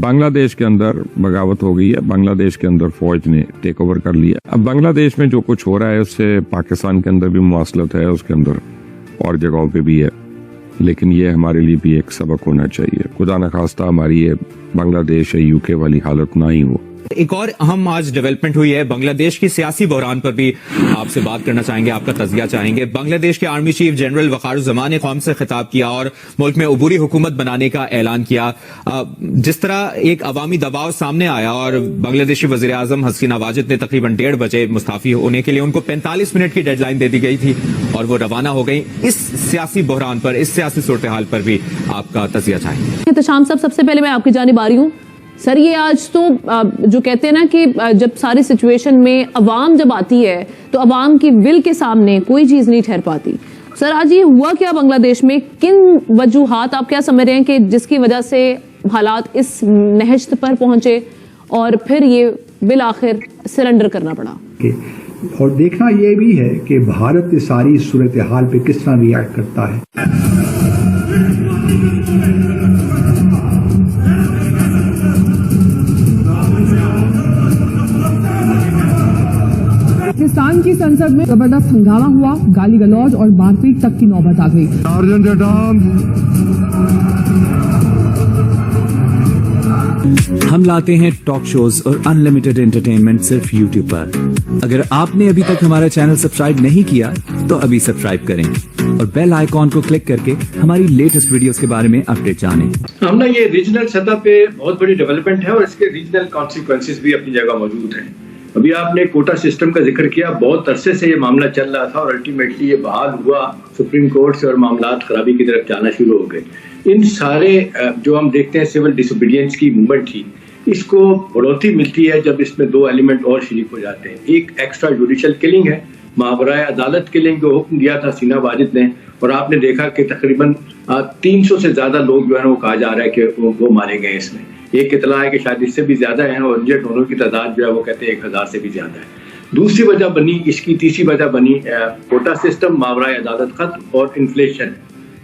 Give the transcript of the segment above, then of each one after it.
बांग्लादेश के अंदर बगावत हो गई है, बांग्लादेश के अंदर फौज ने टेक ओवर कर लिया। अब बांग्लादेश में जो कुछ हो रहा है उससे पाकिस्तान के अंदर भी मुवासलत है, उसके अंदर और जगहों पे भी है, लेकिन ये हमारे लिए भी एक सबक होना चाहिए। खुदा न खास्ता हमारी ये बांग्लादेश या यूके वाली हालत ना ही हो। एक और अहम आज डेवलपमेंट हुई है, बांग्लादेश की सियासी बहरान पर भी आपसे बात करना चाहेंगे, आपका तज़किया चाहेंगे। बांग्लादेश के आर्मी चीफ जनरल वक़ारुज़्ज़मान ने कौम से खिताब किया और मुल्क में अबूरी हुकूमत बनाने का ऐलान किया। जिस तरह एक अवामी दबाव सामने आया और बांग्लादेशी वज़ीर आज़म हसीना वाजिद ने तकरीबन 1:30 बजे मुस्ताफ़ी होने के लिए उनको 45 मिनट की डेडलाइन दे दी गई थी और वो रवाना हो गई। इस सियासी बहरान पर, इस सियासी सूरत हाल पर भी आपका तज़किया चाहेंगे। तो शाम साहब, सबसे पहले मैं आपकी जानिब आ रही हूँ। सर, ये आज तो जो कहते हैं ना कि जब सारी सिचुएशन में अवाम जब आती है तो अवाम की विल के सामने कोई चीज़ नहीं ठहर पाती। सर, आज ये हुआ क्या बांग्लादेश में? किन वजूहात आप क्या समझ रहे हैं कि जिसकी वजह से हालात इस नहश्त पर पहुंचे और फिर ये बिल आखिर सरेंडर करना पड़ा? और देखना ये भी है कि भारत इस सारी सूरत हाल पे किस तरह रिएक्ट करता है। पाकिस्तान की संसद में जबरदस्त हंगामा हुआ, गाली गलौज और मारपीट तक की नौबत आ गई। हम लाते हैं टॉक शोज और अनलिमिटेड एंटरटेनमेंट सिर्फ यूट्यूब पर। अगर आपने अभी तक हमारा चैनल सब्सक्राइब नहीं किया तो अभी सब्सक्राइब करें और बेल आइकॉन को क्लिक करके हमारी लेटेस्ट वीडियोस के बारे में अपडेट जानें। हमने ये रीजनल सतह पे बहुत बड़ी डेवलपमेंट है और इसके रीजनल कॉन्सिक्वेंसेस भी अपनी जगह मौजूद हैं। अभी आपने कोटा सिस्टम का जिक्र किया, बहुत अरसे से ये मामला चल रहा था और अल्टीमेटली ये बहाल हुआ सुप्रीम कोर्ट से और मामलात खराबी की तरफ जाना शुरू हो गए। इन सारे जो हम देखते हैं सिविल डिसोबीडियंस की मूवमेंट थी, इसको बढ़ोतरी मिलती है जब इसमें दो एलिमेंट और शरीक हो जाते हैं। एक एक्स्ट्रा जुडिशल किलिंग है, मावराए अदालत किलिंग को हुक्म दिया था हसीना वाजिद ने, और आपने देखा कि तकरीबन 300 से ज्यादा लोग जो है वो कहा जा रहा है कि वो मारे गए इसमें। एक इतला है कि शायद इससे भी ज्यादा है और इंजर्ड होने की तादाद जो है वो कहते हैं 1000 से भी ज्यादा है। दूसरी वजह बनी इसकी, तीसरी वजह बनी कोटा सिस्टम, मावराए अदालत खत्म और इन्फ्लेशन।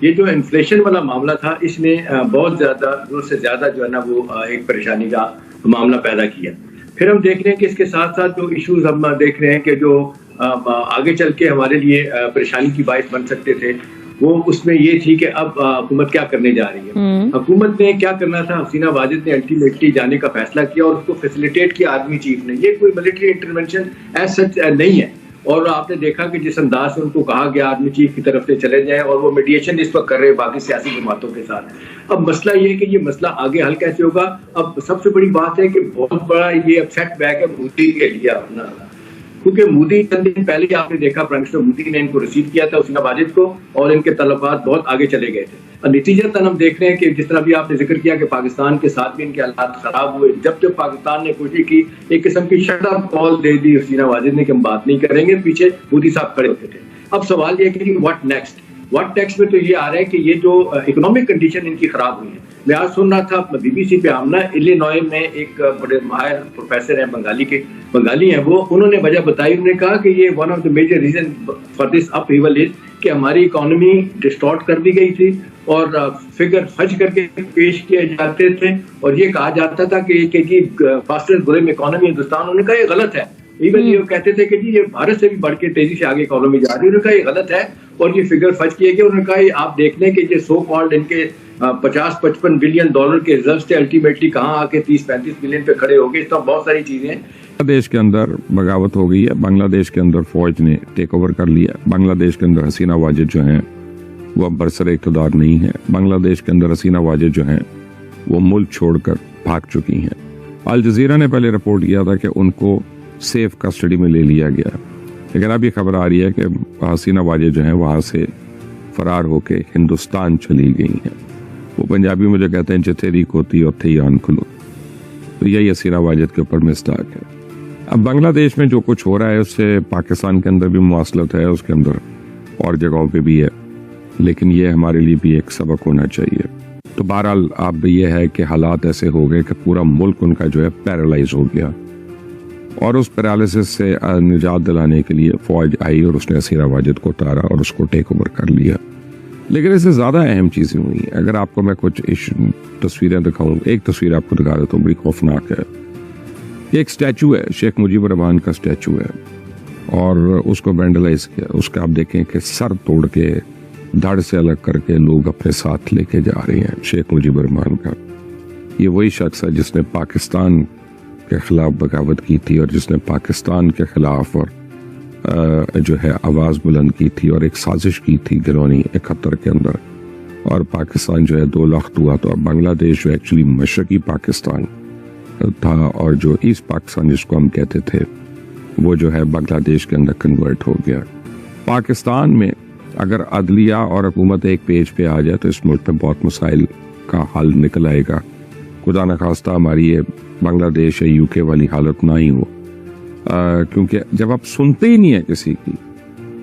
ये जो इन्फ्लेशन वाला मामला था इसने बहुत ज्यादा जरूरत से ज्यादा जो है ना वो एक परेशानी का मामला पैदा किया। फिर हम देख रहे हैं कि इसके साथ साथ जो इश्यूज हम देख रहे हैं कि जो आगे चल के हमारे लिए परेशानी की बाइस बन सकते थे, वो उसमें ये थी कि अब हुकूमत क्या करने जा रही है। हुकूमत ने क्या करना था, हसीना वाजिद ने अल्टीमेटली जाने का फैसला किया और उसको फैसिलिटेट किया आर्मी चीफ ने। ये कोई मिलिट्री इंटरवेंशन एज सच नहीं है और आपने देखा कि जिस अंदाज से उनको कहा गया आर्मी चीफ की तरफ से चले जाएं और वो मीडिएशन इस वक्त कर रहे हैं बाकी सियासी जमातों के साथ। अब मसला ये है कि ये मसला आगे हल कैसे होगा। अब सबसे बड़ी बात है कि बहुत बड़ा ये सेट बैक है मोदी के लिए अपना, क्योंकि मोदी चंद दिन पहले ही आपने देखा प्राइम मिनिस्टर मोदी ने इनको रिसीव किया था हसीना वाजिद को और इनके तलबात बहुत आगे चले गए थे। और नतीजतन हम देख रहे हैं कि जिस तरह भी आपने जिक्र किया कि पाकिस्तान के साथ भी इनके हालात खराब हुए। जब जब पाकिस्तान ने कोशिश की, एक किस्म की शट अप कॉल दे दी हसीना वाजिद ने कि हम बात नहीं करेंगे, पीछे मोदी साहब खड़े होते थे। अब सवाल ये है कि व्हाट नेक्स्ट में तो ये आ रहा है कि ये जो इकोनॉमिक कंडीशन इनकी खराब हुई है। मैं आज सुन रहा था BBC पे, हमना इलिनॉय में एक बड़े माहिर प्रोफेसर हैं, बंगाली हैं वो, उन्होंने वजह बताई। उन्होंने कहा कि ये one of the major reason for this upheaval is कि हमारी इकोनॉमी डिस्टॉर्ट कर दी गई थी और फिगर फज करके पेश किए जाते थे और ये कहा जाता था कि फास्टेस्ट ग्रोइंग इकोनॉमी हिंदुस्तान। उन्होंने कहा ये गलत है। इवन ये कहते थे कि जी ये भारत से भी बढ़ के तेजी से आगे इकोनॉमी जा रही है। उन्होंने कहा ये गलत है और ये फिगर फज किए गए। उन्होंने कहा आप देख लें कि ये सो कॉल्ड इनके 50-55 बिलियन डॉलर के रिजर्व थे, अल्टीमेटली कहाँ आके 30-35 बिलियन पे खड़े हो गए। इस तरह बहुत सारी चीजें हैं। बांग्लादेश के अंदर बगावत हो गई है, बांग्लादेश के अंदर फौज ने टेक ओवर कर लिया। बांग्लादेश के अंदर हसीना वाजिद जो हैं वो अब बरसरे इक़्तिदार नहीं है। बांग्लादेश के अंदर हसीना वाजिद जो हैं वो मुल्क छोड़कर भाग चुकी हैं। अल जज़ीरा ने पहले रिपोर्ट किया था कि उनको सेफ कस्टडी में ले लिया गया, लेकिन अब ये खबर आ रही है कि हसीना वाजिद जो हैं वहाँ से फरार होके हिंदुस्तान चली गई हैं। वो पंजाबी में जो कहते हैं जिथे रीक होती उत्थे ही आन खुलो, तो यही हसीना वाजिद के ऊपर मिस्ताक है। अब बांग्लादेश में जो कुछ हो रहा है उससे पाकिस्तान के अंदर भी मुवासलत है, उसके अंदर और जगहों पे भी है, लेकिन ये हमारे लिए भी एक सबक होना चाहिए। तो बहरहाल अब ये है कि हालात ऐसे हो गए कि पूरा मुल्क उनका जो है पैरालाइज हो गया और उस पैरालिसिस से निजात दिलाने के लिए फौज आई और उसने हसीना वाजिद को उतारा और उसको टेक ओवर कर लिया। لیکن اس سے زیادہ اہم چیزیں ہوئی ہیں. اگر آپ کو میں کچھ تصویریں دکھاؤں, ایک تصویر آپ کو دکھا دیتا ہوں, بڑی خوفناک ہے. یہ ایک اسٹیچو ہے, شیخ مجیب الرحمان کا اسٹیچو ہے, اور اس کو وینڈلائز کیا. اس کا آپ دیکھیں کہ سر توڑ کے دھڑ سے الگ کر کے لوگ اپنے ساتھ لے کے جا رہے ہیں شیخ مجیب الرحمان کا. یہ وہی شخص ہے جس نے پاکستان کے خلاف بغاوت کی تھی, اور جس نے پاکستان کے خلاف اور جو ہے آواز بلند کی تھی, اور ایک سازش کی تھی گرونی 71 کے اندر, اور پاکستان جو ہے 2 لخت ہوا. تو اب بنگلہ دیش جو ایکچولی مشرقی پاکستان تھا, اور جو ایسٹ پاکستان جس کو ہم کہتے تھے, وہ جو ہے بنگلہ دیش کے اندر کنورٹ ہو گیا. پاکستان میں اگر عدلیہ اور حکومت ایک پیج پہ آ جائے تو اس ملک میں بہت مسائل کا حل نکل آئے گا. خدا نخواستہ ہماری یہ بنگلہ دیش یا UK والی حالت نہ ہی ہو, کیونکہ جب آپ سنتے ہی نہیں ہیں کسی کی,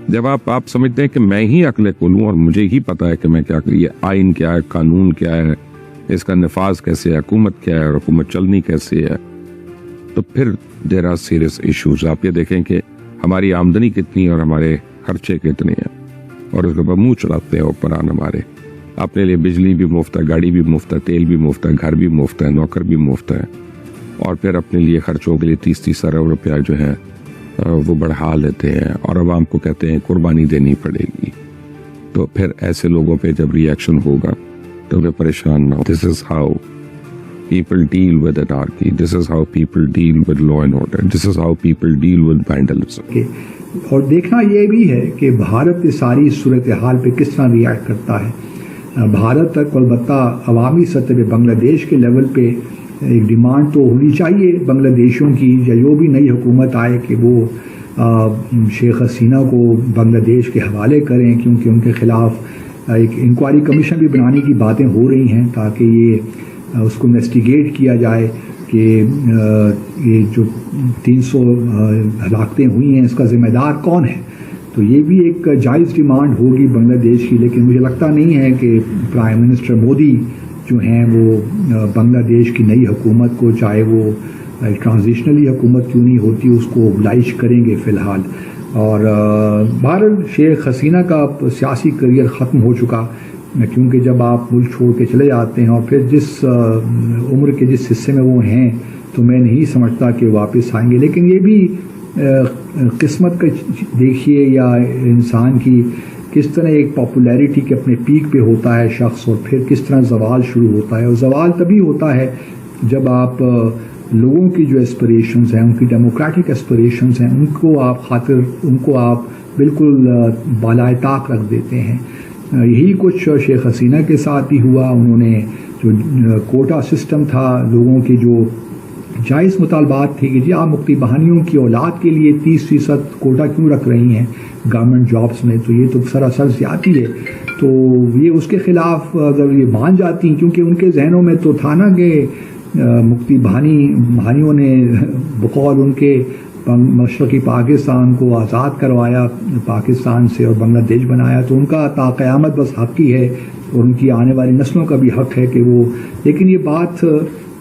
جب آپ سمجھتے ہیں کہ میں ہی عقل کل ہوں اور مجھے ہی پتا ہے کہ میں کیا کروں, یہ آئین کیا ہے, قانون کیا ہے, اس کا نفاذ کیسے ہے, حکومت کیا ہے اور حکومت چلنی کیسے ہے, تو پھر دیر آر سیریس ایشوز. آپ یہ دیکھیں کہ ہماری آمدنی کتنی اور ہمارے خرچے کتنے ہیں, اور اس کے بعد منہ چڑھاتے ہیں اوپران ہمارے. اپنے لیے بجلی بھی مفت ہے, گاڑی بھی مفت ہے, تیل بھی مفت ہے, گھر بھی مفت ہے, نوکر بھی مفت ہے, اور پھر اپنے لیے خرچوں کے لیے 30 ارب روپیہ جو ہے وہ بڑھا لیتے ہیں, اور عوام کو کہتے ہیں قربانی دینی پڑے گی. تو پھر ایسے لوگوں پہ جب ری ایکشن ہوگا تو وہ پریشان نہ ہو. This is how people deal with anarchy. This is how people deal with law and order. This is how people deal with vandalism. اور دیکھنا یہ بھی ہے کہ بھارت اس ساری صورتحال پہ کس طرح ریئیکٹ کرتا ہے. بھارت تک البتہ عوامی سطح پہ بنگلہ دیش کے لیول پہ ایک ڈیمانڈ تو ہونی چاہیے بنگلہ دیشیوں کی, یا جو بھی نئی حکومت آئے کہ وہ شیخ حسینہ کو بنگلہ دیش کے حوالے کریں, کیونکہ ان کے خلاف ایک انکوائری کمیشن بھی بنانے کی باتیں ہو رہی ہیں تاکہ یہ اس کو انویسٹیگیٹ کیا جائے کہ یہ جو 300 ہلاکتیں ہوئی ہیں اس کا ذمہ دار کون ہے. تو یہ بھی ایک جائز ڈیمانڈ ہوگی بنگلہ دیش کی, لیکن مجھے لگتا نہیں ہے کہ پرائم منسٹر مودی جو ہیں وہ بنگلہ دیش کی نئی حکومت کو, چاہے وہ ٹرانزیشنلی حکومت کیوں نہیں ہوتی, اس کو oblige کریں گے فی الحال. اور بہرحال شیخ حسینہ کا سیاسی کریئر ختم ہو چکا, کیونکہ جب آپ ملک چھوڑ کے چلے جاتے ہیں اور پھر جس عمر کے جس حصے میں وہ ہیں تو میں نہیں سمجھتا کہ واپس آئیں گے. لیکن یہ بھی قسمت کا دیکھیے, یا انسان کی کس طرح ایک پاپولیرٹی کے اپنے پیک پہ ہوتا ہے شخص, اور پھر کس طرح زوال شروع ہوتا ہے. اور زوال تبھی ہوتا ہے جب آپ لوگوں کی جو اسپریشنز ہیں, ان کی ڈیموکریٹک اسپریشنز ہیں, ان کو آپ بالکل بالائے طاق رکھ دیتے ہیں. یہی کچھ شیخ حسینہ کے ساتھ بھی ہوا. انہوں نے جو کوٹا سسٹم تھا, لوگوں کے جو جائز مطالبات تھے کہ جی آپ مفتی بہانیوں کی اولاد کے لیے 30% کوٹا کیوں رکھ رہی ہیں گورنمنٹ جابس میں, تو یہ تو سراسر زیادتی ہے. تو یہ اس کے خلاف اگر یہ مان جاتی, کیونکہ ان کے ذہنوں میں تو تھا نا کہ مفتی بہانیوں نے بقول ان کے مشرقی پاکستان کو آزاد کروایا پاکستان سے اور بنگلہ دیش بنایا, تو ان کا تا قیامت بس حق ہی ہے, اور ان کی آنے والی نسلوں کا بھی حق ہے کہ وہ. لیکن یہ بات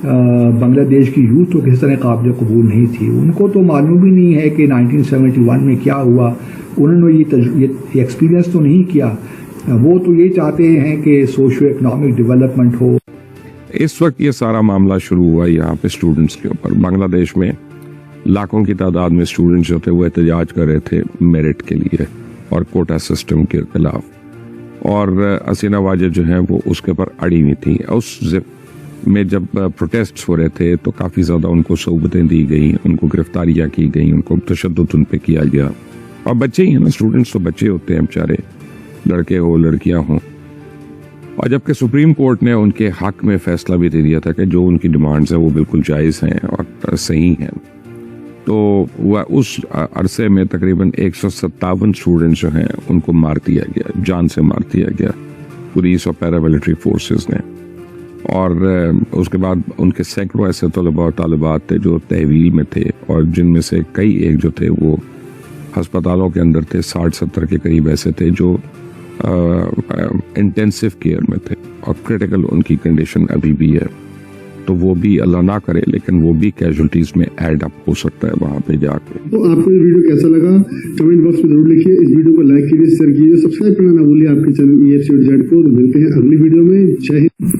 بنگلہ دیش کی یوتھ تو کسی طرح قابل قبول نہیں تھی. ان کو تو معلوم بھی نہیں ہے کہ 1971 میں کیا ہوا, انہوں نے یہ ایکسپیرینس تو نہیں کیا. وہ تو یہ چاہتے ہیں کہ سوشو اکنامک ڈیولپمنٹ ہو. اس وقت یہ سارا معاملہ شروع ہوا یہاں پہ اسٹوڈنٹس کے اوپر. بنگلہ دیش میں لاکھوں کی تعداد میں اسٹوڈنٹس جو تھے وہ احتجاج کر رہے تھے میرٹ کے لیے اور کوٹا سسٹم کے خلاف, اور حسینہ واجد جو ہیں وہ اس کے اوپر اڑی ہوئی تھیں. اس میں جب پروٹیسٹس ہو رہے تھے تو کافی زیادہ ان کو صحبتیں دی گئیں, ان کو گرفتاریاں کی گئیں, ان کو تشدد ان پہ کیا گیا. اور بچے ہی ہیں نا, اسٹوڈنٹس تو بچے ہوتے ہیں بیچارے, لڑکے ہو لڑکیاں ہوں. اور جبکہ سپریم کورٹ نے ان کے حق میں فیصلہ بھی دے دیا تھا کہ جو ان کی ڈیمانڈز ہیں وہ بالکل جائز ہیں اور صحیح ہیں. تو وہ اس عرصے میں تقریباً 157 اسٹوڈنٹس جو ہیں ان کو مار دیا گیا, جان سے مار دیا گیا پولیس اور پیراملٹری فورسز نے. اور اس کے بعد ان کے سینکڑوں ایسے طلباء اور طالبات تھے جو تحویل میں تھے, اور جن میں سے کئی ایک جو تھے وہ ہسپتالوں کے اندر تھے. 60-70 کے قریب ایسے تھے جو انٹینسو کیئر میں تھے, اور کریٹیکل ان کی کنڈیشن ابھی بھی ہے. तो वो भी अल्लाह ना करे, लेकिन वो भी कैजुअलिटीज में ऐड अप हो सकता है वहां पे जाके। तो आपको ये वीडियो कैसा लगा कमेंट बॉक्स में जरूर लिखिए। इस वीडियो को लाइक कीजिए, शेयर कीजिए, सब्सक्राइब करना ना भूलिए आपके चैनल EFC.Z को। तो मिलते हैं अगली वीडियो में। जय हिंद।